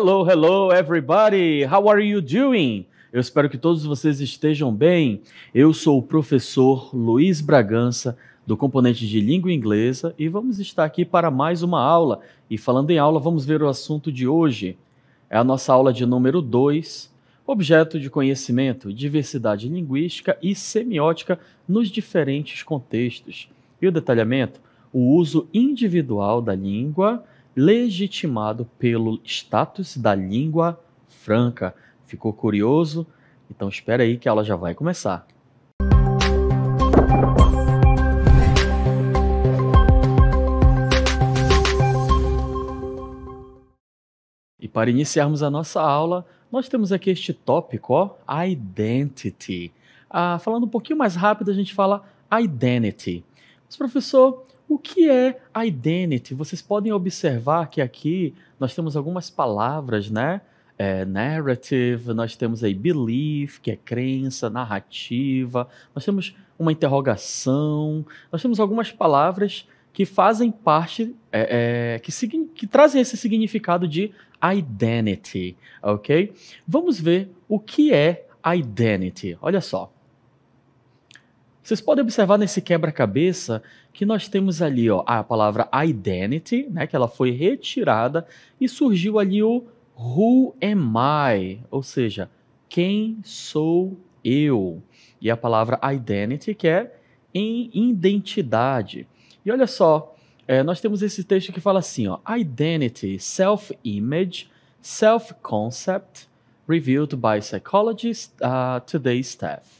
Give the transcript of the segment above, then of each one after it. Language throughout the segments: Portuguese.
Hello, hello, everybody! How are you doing? Eu espero que todos vocês estejam bem. Eu sou o professor Luiz Bragança, do componente de língua inglesa, e vamos estar aqui para mais uma aula. E falando em aula, vamos ver o assunto de hoje. É a nossa aula de número 2, objeto de conhecimento, diversidade linguística e semiótica nos diferentes contextos. E o detalhamento? O uso individual da língua legitimado pelo status da língua franca. Ficou curioso? Então espera aí que a aula já vai começar. E para iniciarmos a nossa aula, nós temos aqui este tópico, ó, identity. Falando um pouquinho mais rápido, a gente fala identity. Mas, professor, o que é identity? Vocês podem observar que aqui nós temos algumas palavras, né? Narrative, nós temos aí belief, que é crença, narrativa, nós temos uma interrogação, nós temos algumas palavras que fazem parte, que trazem esse significado de identity, ok? Vamos ver o que é identity. Olha só. Vocês podem observar nesse quebra-cabeça que nós temos ali, ó, a palavra identity, né, que ela foi retirada e surgiu ali o who am I, ou seja, quem sou eu? E a palavra identity, que é em identidade. E olha só, nós temos esse texto que fala assim, ó, identity, self-image, self-concept, reviewed by psychologists, today's staff.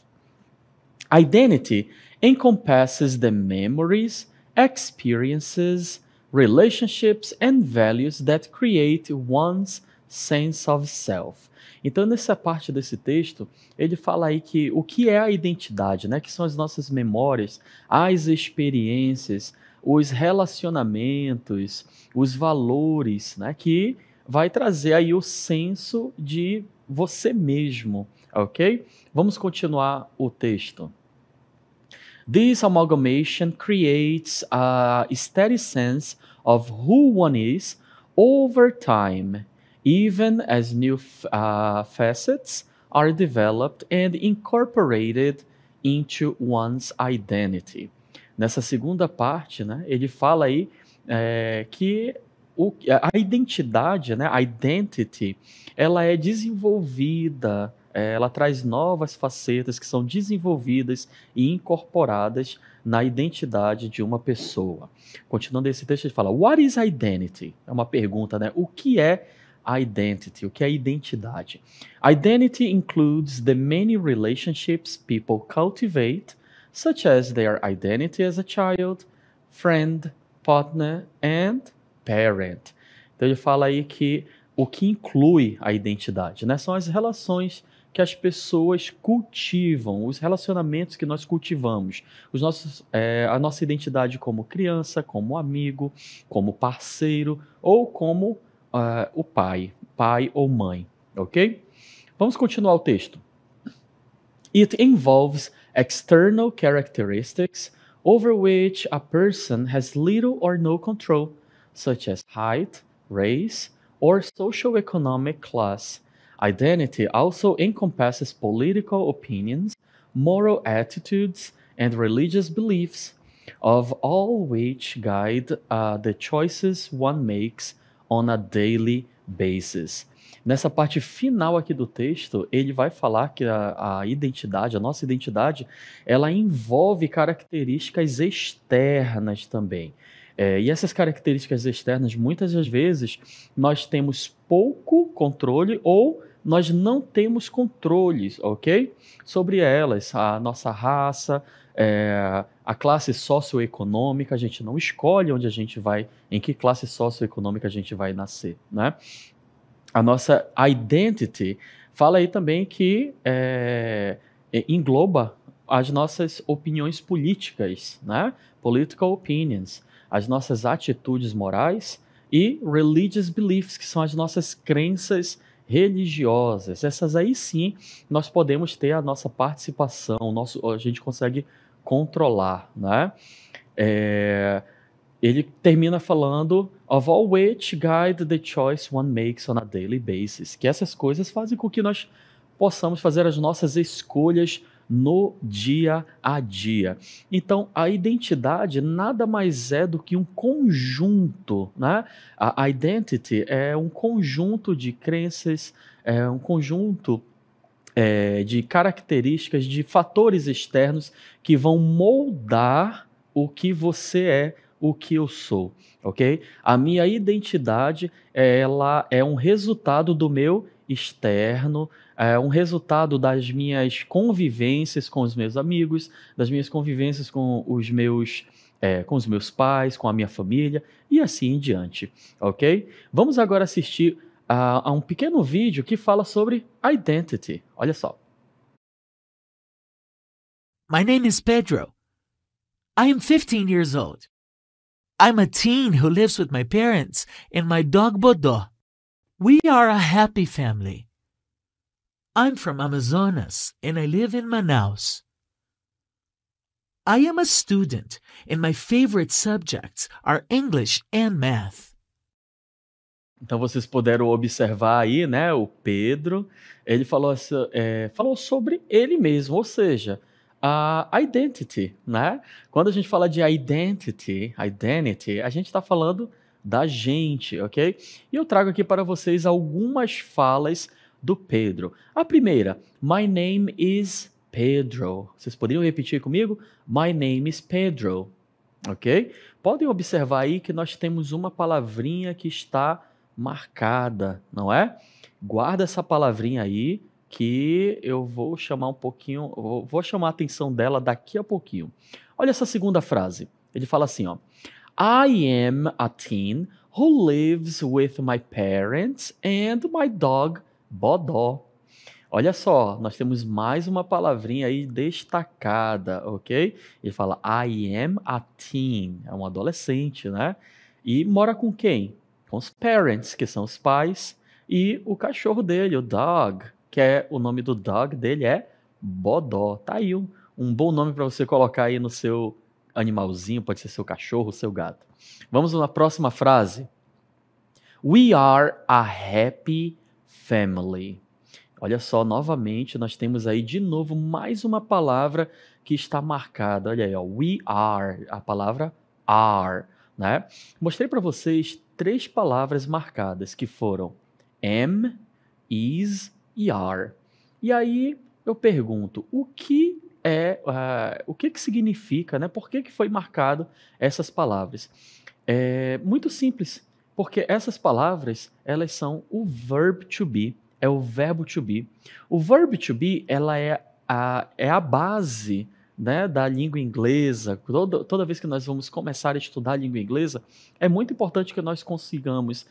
Identity encompasses the memories, experiences, relationships and values that create one's sense of self. Então, nessa parte desse texto, ele fala aí que o que é a identidade, né? Que são as nossas memórias, as experiências, os relacionamentos, os valores, né? Que vai trazer aí o senso de você mesmo, ok? Vamos continuar o texto. This amalgamation creates a steady sense of who one is over time, even as new facets are developed and incorporated into one's identity. Nessa segunda parte, né, ele fala aí que a identidade, né, a identity, ela é desenvolvida, ela traz novas facetas que são desenvolvidas e incorporadas na identidade de uma pessoa. Continuando esse texto, ele fala, what is identity? É uma pergunta, né? O que é identity? O que é identidade? Identity includes the many relationships people cultivate, such as their identity as a child, friend, partner and parent. Então ele fala aí que o que inclui a identidade, né? São as relações que as pessoas cultivam, os relacionamentos que nós cultivamos, a nossa identidade como criança, como amigo, como parceiro ou como o pai ou mãe, ok? Vamos continuar o texto. It involves external characteristics over which a person has little or no control, such as height, race, or socioeconomic class. Identity also encompasses political opinions, moral attitudes, and religious beliefs, of all which guide the choices one makes on a daily basis. Nessa parte final aqui do texto, ele vai falar que a identidade, a nossa identidade, ela envolve características externas também. E essas características externas, muitas das vezes, nós temos pouco controle ou nós não temos controles, ok? Sobre elas, a nossa raça, a classe socioeconômica, a gente não escolhe onde a gente vai, em que classe socioeconômica a gente vai nascer, né? A nossa identity fala aí também que engloba as nossas opiniões políticas, né? Political opinions, as nossas atitudes morais e religious beliefs, que são as nossas crenças religiosas. Essas aí sim, nós podemos ter a nossa participação, a gente consegue controlar, né? Ele termina falando of all which guide the choice one makes on a daily basis, que essas coisas fazem com que nós possamos fazer as nossas escolhas no dia a dia. Então, a identidade nada mais é do que um conjunto, né? A identity é um conjunto de crenças, é um conjunto de características, de fatores externos que vão moldar o que você é, o que eu sou, ok? A minha identidade, ela é um resultado do meu externo, é um resultado das minhas convivências com os meus amigos, das minhas convivências com os meus pais, com a minha família e assim em diante, ok? Vamos agora assistir a um pequeno vídeo que fala sobre identity. Olha só. My name is Pedro. I am 15 years old. I'm a teen who lives with my parents and my dog Bodo. We are a happy family. I'm from Amazonas and I live in Manaus. I am a student and my favorite subjects are English and math. Então vocês puderam observar aí, né, o Pedro, ele falou sobre ele mesmo, ou seja, a identity, né? Quando a gente fala de identity, a gente está falando da gente, ok? E eu trago aqui para vocês algumas falas do Pedro. A primeira, my name is Pedro. Vocês poderiam repetir comigo? My name is Pedro, ok? Podem observar aí que nós temos uma palavrinha que está marcada, não é? Guarda essa palavrinha aí que eu vou chamar vou chamar a atenção dela daqui a pouquinho. Olha essa segunda frase. Ele fala assim, ó: I am a teen who lives with my parents and my dog Bodó. Olha só, nós temos mais uma palavrinha aí destacada, ok? Ele fala I am a teen, é um adolescente, né? E mora com quem? Com os parents, que são os pais, e o cachorro dele, o dog, que é o nome do dog dele é Bodó. Tá aí um bom nome para você colocar aí no seu animalzinho, pode ser seu cachorro, seu gato. Vamos na próxima frase. We are a happy family. Olha só, novamente, nós temos aí de novo mais uma palavra que está marcada. Olha aí, ó, we are, a palavra are, né? Mostrei para vocês 3 palavras marcadas que foram am, is e are. E aí eu pergunto, o que significa, né? Por que foi marcado essas palavras? É muito simples, porque essas palavras, elas são o verb to be, é o verbo to be. O verb to be, ela é a base, né, da língua inglesa. Toda vez que nós vamos começar a estudar a língua inglesa, é muito importante que nós consigamos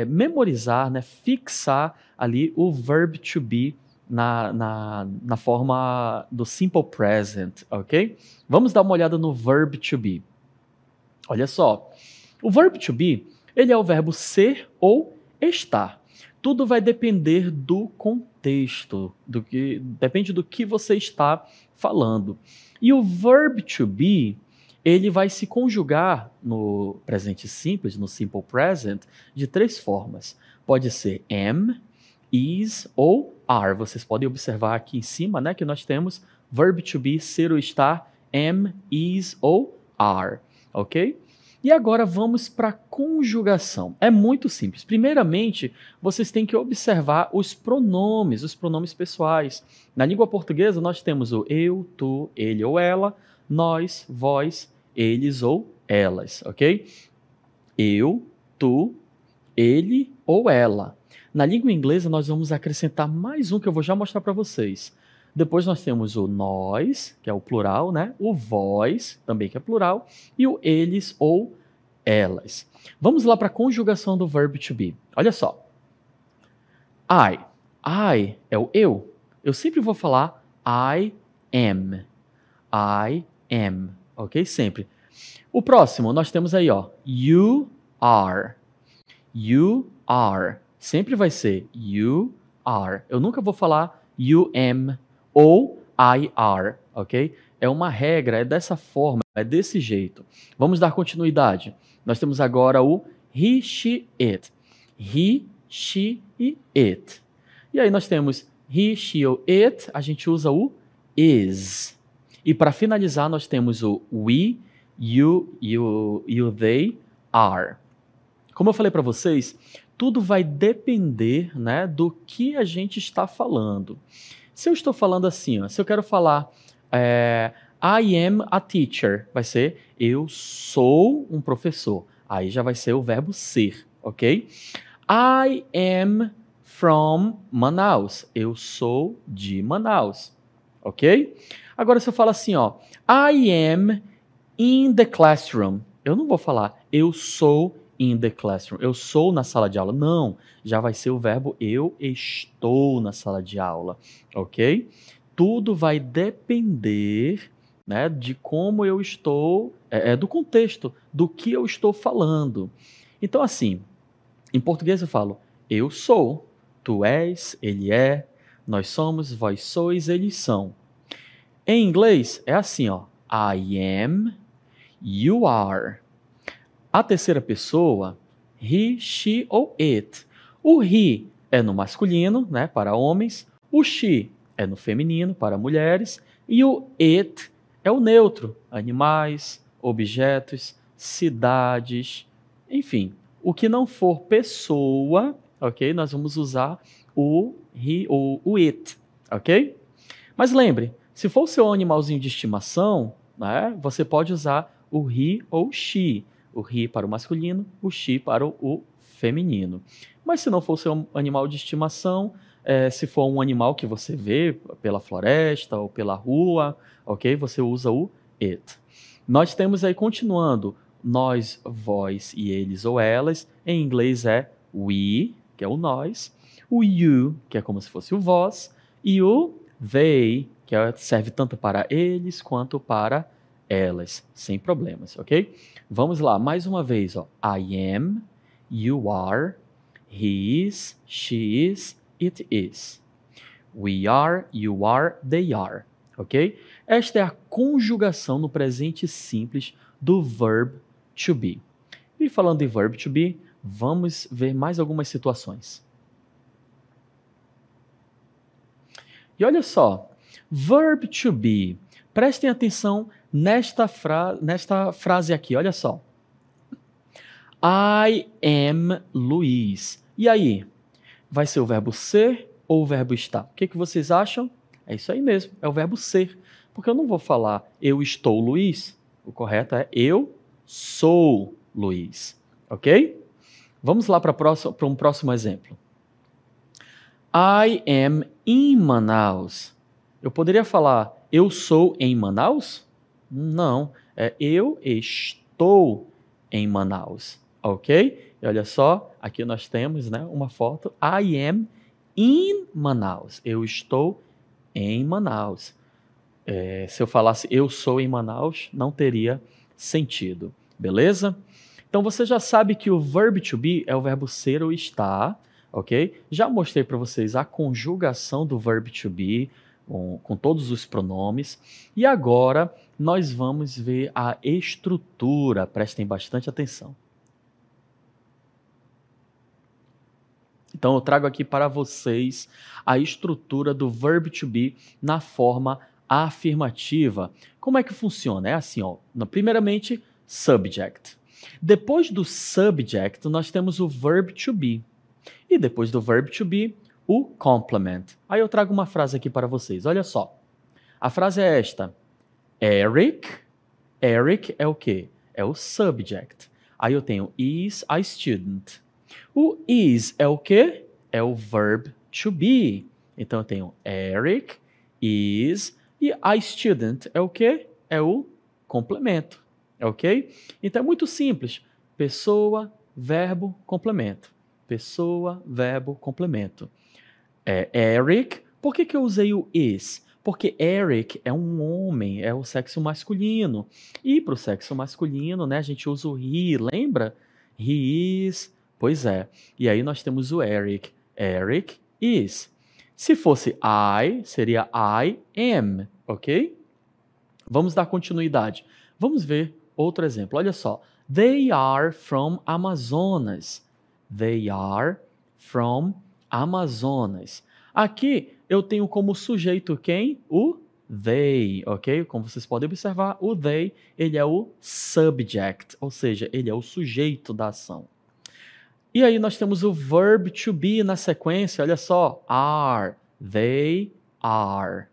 memorizar, né, fixar ali o verb to be na forma do simple present, ok? Vamos dar uma olhada no verb to be. Olha só, o verb to be, ele é o verbo ser ou estar. Tudo vai depender do contexto, depende do que você está falando. E o verb to be, ele vai se conjugar no presente simples, no simple present, de 3 formas. Pode ser am, is ou are. Vocês podem observar aqui em cima, né, que nós temos verb to be, ser ou estar, am, is ou are, ok? E agora vamos para a conjugação. É muito simples. Primeiramente, vocês têm que observar os pronomes pessoais. Na língua portuguesa, nós temos o eu, tu, ele ou ela, nós, vós, eles ou elas, ok? Eu, tu, ele ou ela. Na língua inglesa, nós vamos acrescentar mais um que eu vou já mostrar para vocês. Depois nós temos o nós, que é o plural, né? O vós, também que é plural, e o eles ou elas. Vamos lá para a conjugação do verb to be. Olha só. I é o eu. Eu sempre vou falar I am. I am, ok? Sempre. O próximo, nós temos aí, ó, you are. You are. Sempre vai ser you are. Eu nunca vou falar you am ou I are, ok? é uma regra, é dessa forma, é desse jeito. Vamos dar continuidade. Nós temos agora o he, she, it. He, she e it. E aí nós temos he, she ou it, a gente usa o is. E para finalizar, nós temos o we, you, they, are. Como eu falei para vocês, tudo vai depender, né, do que a gente está falando. Se eu estou falando assim, ó, se eu quero falar I am a teacher, vai ser eu sou um professor. Aí já vai ser o verbo ser, ok? I am from Manaus. Eu sou de Manaus, ok? Agora se eu falo assim, ó, I am in the classroom. Eu não vou falar eu sou in the classroom. Eu sou na sala de aula. Não, já vai ser o verbo eu estou na sala de aula, ok? Tudo vai depender, né, de como eu estou, do contexto, do que eu estou falando. Então, assim, em português eu falo eu sou, tu és, ele é, nós somos, vós sois, eles são. Em inglês é assim, ó, I am, you are. A terceira pessoa, he, she ou it. O he é no masculino, né, para homens. O she é no feminino, para mulheres. E o it é o neutro, animais, objetos, cidades, enfim. O que não for pessoa, ok? Nós vamos usar o he ou o it, ok? Mas lembre, se for o seu animalzinho de estimação, né, você pode usar o he ou she. O he para o masculino, o she para o feminino. Mas se não for o seu animal de estimação, se for um animal que você vê pela floresta ou pela rua, ok? Você usa o it. Nós temos aí, continuando, nós, vós e eles ou elas. Em inglês é we, que é o nós. O you, que é como se fosse o vós. E o they, que serve tanto para eles quanto para elas, sem problemas, ok? Vamos lá, mais uma vez, ó. I am, you are, he is, she is, it is. We are, you are, they are, ok? Esta é a conjugação no presente simples do verb to be. E falando de verb to be, vamos ver mais algumas situações. E olha só, verb to be. Prestem atenção nesta frase aqui, olha só. I am Luiz. E aí? Vai ser o verbo ser ou o verbo estar? O que vocês acham? É isso aí mesmo, é o verbo ser. Porque eu não vou falar eu estou Luiz. O correto é eu sou Luiz. Ok? Vamos lá para um próximo exemplo. I am in Manaus. Eu poderia falar eu sou em Manaus? Não, é eu estou em Manaus, ok? E olha só, aqui nós temos, né, uma foto. I am in Manaus. Eu estou em Manaus. Se eu falasse eu sou em Manaus, não teria sentido, beleza? Então você já sabe que o verb to be é o verbo ser ou estar, ok? Já mostrei para vocês a conjugação do verb to be, com todos os pronomes. E agora nós vamos ver a estrutura. Prestem bastante atenção. Então eu trago aqui para vocês a estrutura do verb to be na forma afirmativa. Como é que funciona? É assim, ó. Primeiramente, subject. Depois do subject, nós temos o verb to be. E depois do verb to be, o complement. Aí eu trago uma frase aqui para vocês. Olha só. A frase é esta. Eric. Eric é o quê? É o subject. Aí eu tenho is a student. O is é o quê? É o verb to be. Então eu tenho Eric is e a student é o quê? É o complemento. Ok? Então é muito simples. Pessoa, verbo, complemento. Pessoa, verbo, complemento. Eric. Por que eu usei o is? Porque Eric é um homem, é o sexo masculino. E para o sexo masculino, né, a gente usa o he, lembra? He is. Pois é. E aí nós temos o Eric. Eric is. Se fosse I, seria I am, ok? Vamos dar continuidade. Vamos ver outro exemplo. Olha só. They are from Amazonas. They are from Amazonas. Aqui eu tenho como sujeito quem? O they, ok? Como vocês podem observar, o they, ele é o subject, ou seja, ele é o sujeito da ação. E aí nós temos o verb to be na sequência, olha só, are, they are.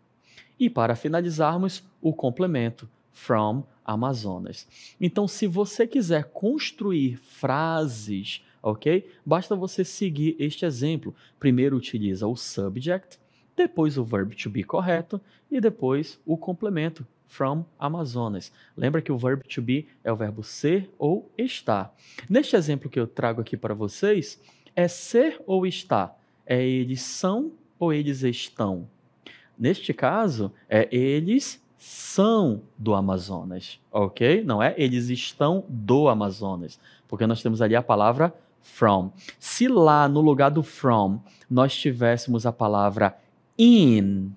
E para finalizarmos, o complemento, from Amazonas. Então, se você quiser construir frases, ok? Basta você seguir este exemplo. Primeiro utiliza o subject, depois o verb to be correto e depois o complemento, from Amazonas. Lembra que o verb to be é o verbo ser ou estar. Neste exemplo que eu trago aqui para vocês, é ser ou estar? É eles são ou eles estão? Neste caso, eles são do Amazonas, ok? Não é eles estão do Amazonas, porque nós temos ali a palavra from. Se lá no lugar do from nós tivéssemos a palavra in,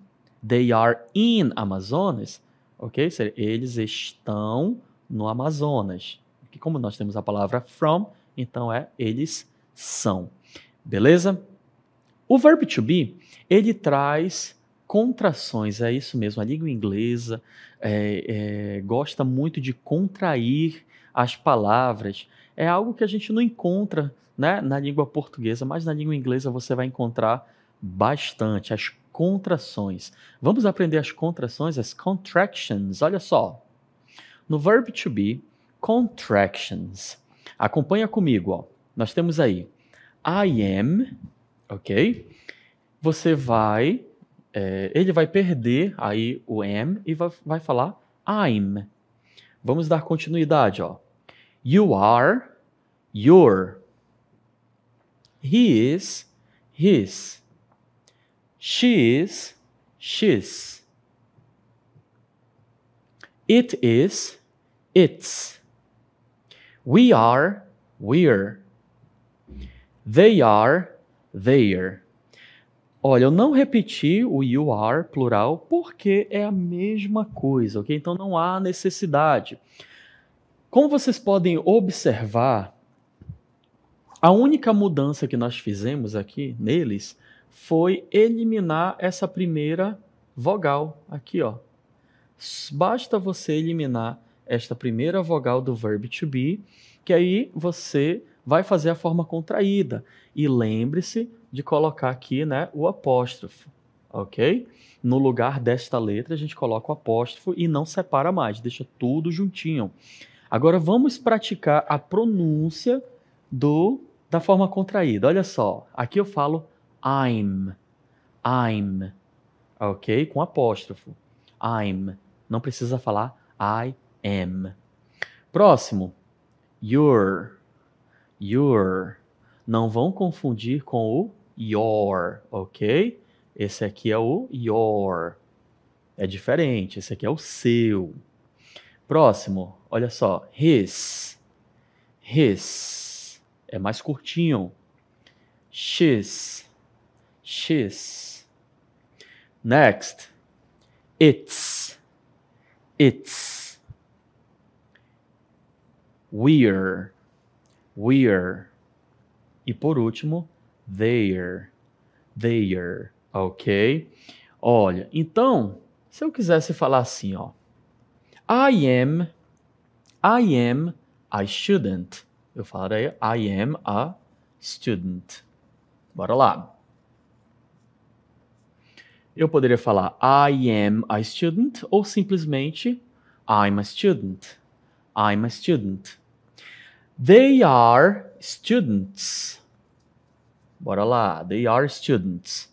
they are in Amazonas, ok? Eles estão no Amazonas. E como nós temos a palavra from, então eles são. Beleza? O verbo to be, ele traz contrações, é isso mesmo. A língua inglesa gosta muito de contrair as palavras. É algo que a gente não encontra, né, na língua portuguesa, mas na língua inglesa você vai encontrar bastante as contrações. Vamos aprender as contrações, as contractions. Olha só. No verb to be, contractions. Acompanha comigo, ó. Nós temos aí I am, ok? Você vai, ele vai perder aí o am e vai falar I'm. Vamos dar continuidade, ó. You are, your. He is, his. She is, she's. It is, its. We are, we're. They are, their. Olha, eu não repeti o you are, plural, porque é a mesma coisa, ok? Então não há necessidade. Como vocês podem observar, a única mudança que nós fizemos aqui neles foi eliminar essa primeira vogal aqui, ó. Basta você eliminar esta primeira vogal do verb to be, que aí você vai fazer a forma contraída. E lembre-se de colocar aqui, né, o apóstrofo, ok? No lugar desta letra, a gente coloca o apóstrofo e não separa mais, deixa tudo juntinho. Agora vamos praticar a pronúncia da forma contraída. Olha só, aqui eu falo I'm, ok? Com apóstrofo. I'm. Não precisa falar I am. Próximo. Your. Não vão confundir com o your, ok? Esse aqui é o your. É diferente, esse aqui é o seu. Próximo, olha só. His. É mais curtinho. She's. Next. It's. We're. E por último, their, ok? Olha, então, se eu quisesse falar assim, ó, I am a student. Eu falaria I am a student. Bora lá. Eu poderia falar I am a student ou simplesmente I'm a student. They are students. Bora lá. They are students.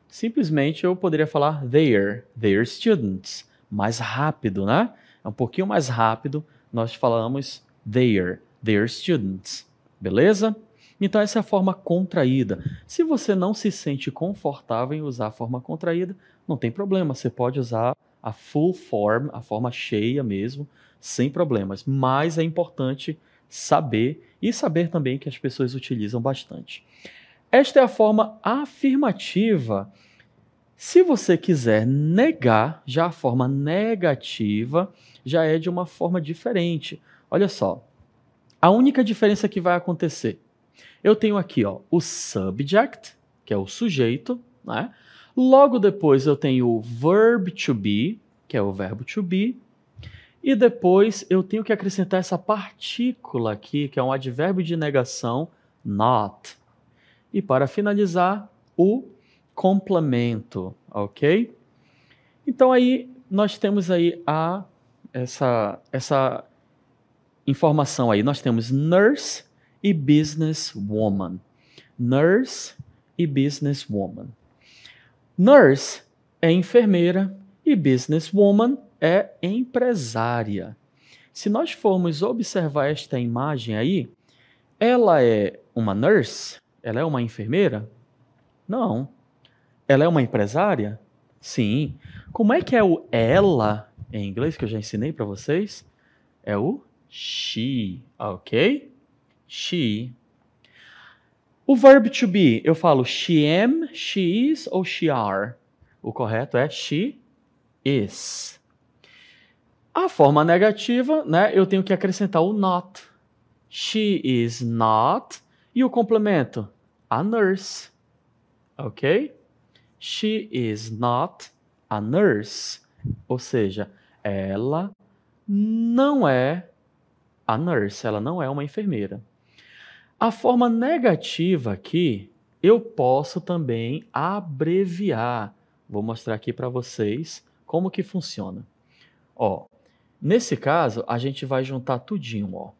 Simplesmente eu poderia falar they're students. Mais rápido, né? É um pouquinho mais rápido. Nós falamos they're students. Beleza? Então essa é a forma contraída. Se você não se sente confortável em usar a forma contraída, não tem problema. Você pode usar a full form, a forma cheia mesmo, sem problemas. Mas é importante saber e saber também que as pessoas utilizam bastante. Esta é a forma afirmativa. Se você quiser negar, já a forma negativa já é de uma forma diferente. Olha só, a única diferença que vai acontecer, eu tenho aqui o subject, que é o sujeito, né? Logo depois eu tenho o verb to be, que é o verbo to be, e depois eu tenho que acrescentar essa partícula aqui, que é um advérbio de negação, not. E para finalizar, o complemento, ok? Então aí nós temos aí essa informação aí. Nós temos nurse e businesswoman. Nurse e businesswoman. Nurse é enfermeira e businesswoman é empresária. Se nós formos observar esta imagem aí, ela é uma nurse? Ela é uma enfermeira? Não. Ela é uma empresária? Sim. Como é que é o ela em inglês, que eu já ensinei para vocês? É o she, ok? She. O verb to be, eu falo she am, she is ou she are? O correto é she is. A forma negativa, né, eu tenho que acrescentar o not. She is not. E o complemento? A nurse. Ok? She is not a nurse. Ou seja, ela não é a nurse, ela não é uma enfermeira. A forma negativa aqui, eu posso também abreviar. Vou mostrar aqui para vocês como que funciona. Nesse caso, a gente vai juntar tudinho,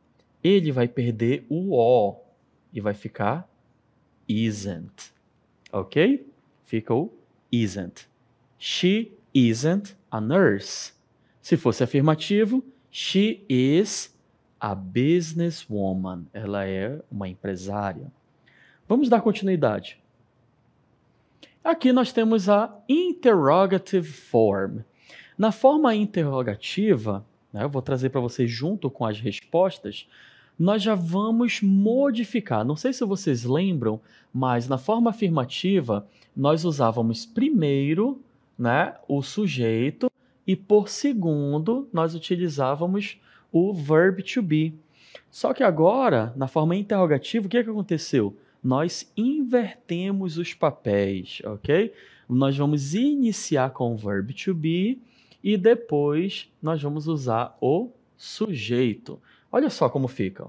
Ele vai perder o O e vai ficar isn't. Ok? Fica o isn't. She isn't a nurse. Se fosse afirmativo, she is a businesswoman. Ela é uma empresária. Vamos dar continuidade. Aqui nós temos a interrogative form. Na forma interrogativa, eu vou trazer para vocês junto com as respostas, nós já vamos modificar. Não sei se vocês lembram, mas na forma afirmativa, nós usávamos primeiro, o sujeito e por segundo nós utilizávamos o verb to be. Só que agora, na forma interrogativa, o que aconteceu? Nós invertemos os papéis, ok? Nós vamos iniciar com o verb to be e depois nós vamos usar o sujeito. Olha só como fica.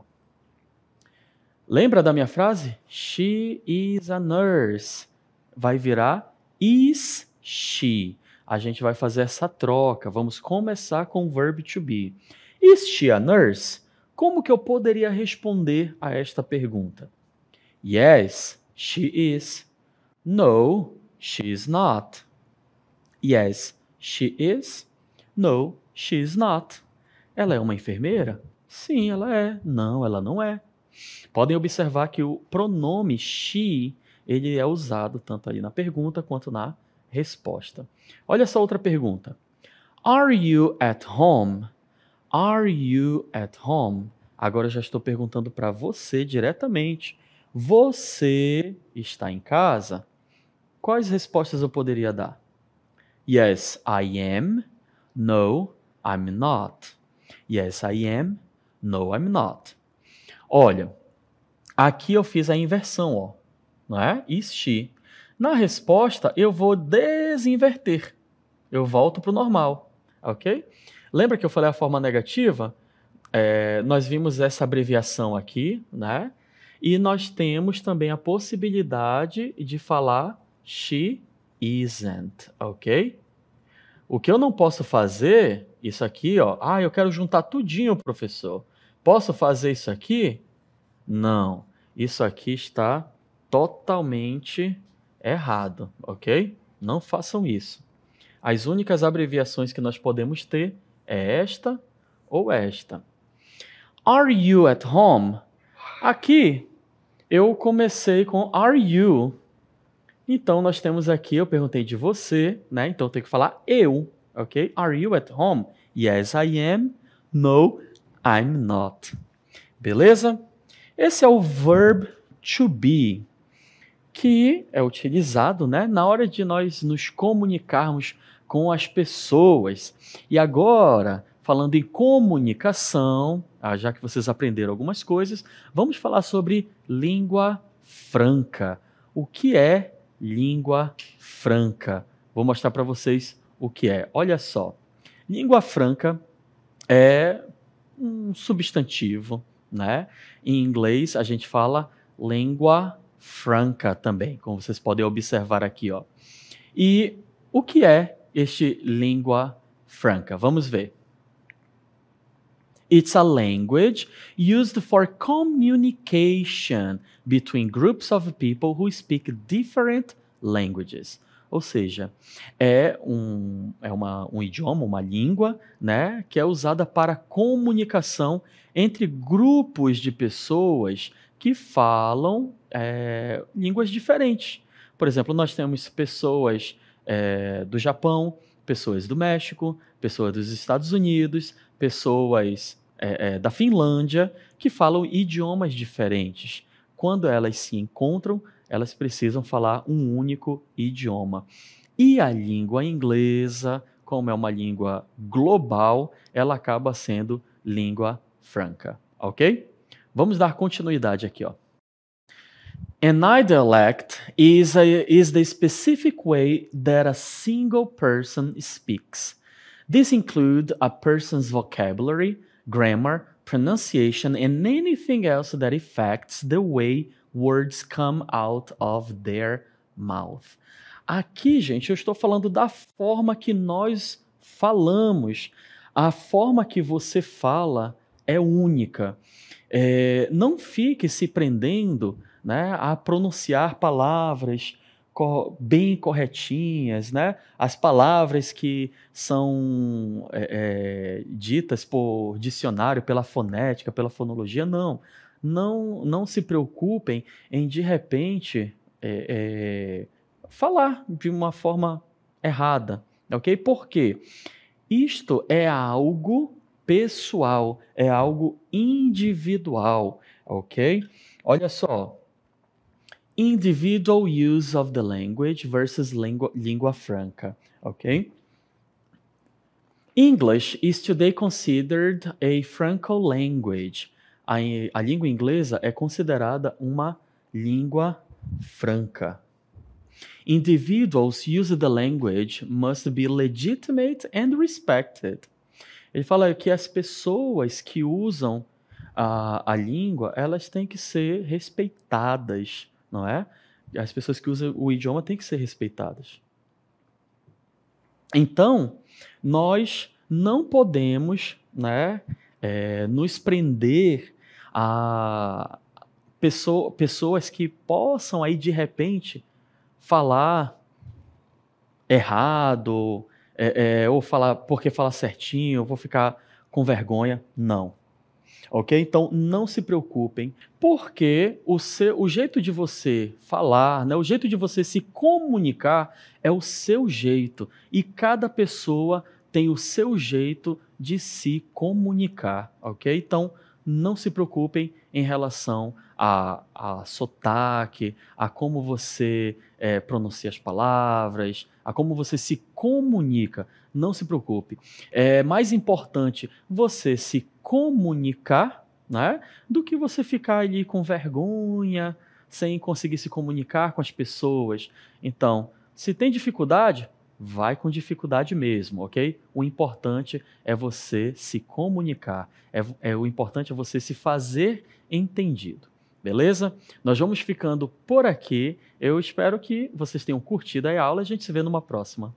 Lembra da minha frase? She is a nurse. Vai virar is she. A gente vai fazer essa troca. Vamos começar com o verb to be. Is she a nurse? Como que eu poderia responder a esta pergunta? Yes, she is. No, she is not. Yes, she is. No, she is not. Ela é uma enfermeira? Sim, ela é. Não, ela não é. Podem observar que o pronome she, ele é usado tanto ali na pergunta quanto na resposta. Olha essa outra pergunta. Are you at home? Are you at home? Agora eu já estou perguntando para você diretamente. Você está em casa? Quais respostas eu poderia dar? Yes, I am. No, I'm not. Yes, I am. No, I'm not. Olha, aqui eu fiz a inversão, não é? Is she. Na resposta, eu vou desinverter. Eu volto para o normal, ok? Lembra que eu falei a forma negativa? Nós vimos essa abreviação aqui, né? E nós temos também a possibilidade de falar she isn't, ok? O que eu não posso fazer, isso aqui, eu quero juntar tudinho, professor. Posso fazer isso aqui? Não, isso aqui está totalmente errado, ok? Não façam isso. As únicas abreviações que nós podemos ter é esta ou esta. Are you at home? Aqui eu comecei com are you. Então nós temos aqui, eu perguntei de você, né? Então eu tenho que falar eu, ok? Are you at home? Yes, I am. No, I'm not. Beleza? Esse é o verb to be, que é utilizado, né, na hora de nós nos comunicarmos com as pessoas. E agora, falando em comunicação, já que vocês aprenderam algumas coisas, vamos falar sobre língua franca. O que é língua franca? Vou mostrar para vocês o que é. Olha só, língua franca é um substantivo, né? Em inglês a gente fala língua franca também, como vocês podem observar aqui, ó. E o que é este língua franca? Vamos ver. It's a language used for communication between groups of people who speak different languages. Ou seja, é um idioma, uma língua, né, que é usada para comunicação entre grupos de pessoas que falam línguas diferentes. Por exemplo, nós temos pessoas do Japão, pessoas do México, pessoas dos Estados Unidos, pessoas da Finlândia, que falam idiomas diferentes. Quando elas se encontram, elas precisam falar um único idioma. E a língua inglesa, como é uma língua global, ela acaba sendo língua franca, ok? Vamos dar continuidade aqui, ó. An dialect is the specific way that a single person speaks. This includes a person's vocabulary, grammar, pronunciation, and anything else that affects the way words come out of their mouth. Aqui, gente, eu estou falando da forma que nós falamos. A forma que você fala é única. Não fique se prendendo, né, a pronunciar palavras bem corretinhas, né? As palavras que são ditas por dicionário, pela fonética, pela fonologia, não se preocupem em, de repente, falar de uma forma errada, ok? Por quê? Isto é algo pessoal, é algo individual, ok? Olha só. Individual use of the language versus língua franca, ok? English is today considered a franco language. A língua inglesa é considerada uma língua franca. Individuals use the language must be legitimate and respected. Ele fala que as pessoas que usam a língua, elas têm que ser respeitadas, não é? As pessoas que usam o idioma têm que ser respeitadas. Então, nós não podemos, né, nos prender a pessoas que possam aí de repente falar errado, ou falar porque fala certinho, eu vou ficar com vergonha. Não. Ok? Então, não se preocupem, porque o jeito de você falar, né, o jeito de você se comunicar é o seu jeito. E cada pessoa tem o seu jeito de se comunicar, ok? Então, não se preocupem em relação a sotaque, a como você pronuncia as palavras, a como você se comunica. Não se preocupe. É mais importante você se comunicar, né, do que você ficar ali com vergonha, sem conseguir se comunicar com as pessoas. Então, se tem dificuldade, vai com dificuldade mesmo, ok? O importante é você se comunicar. O importante é você se fazer entendido. Beleza? Nós vamos ficando por aqui. Eu espero que vocês tenham curtido a aula. A gente se vê numa próxima.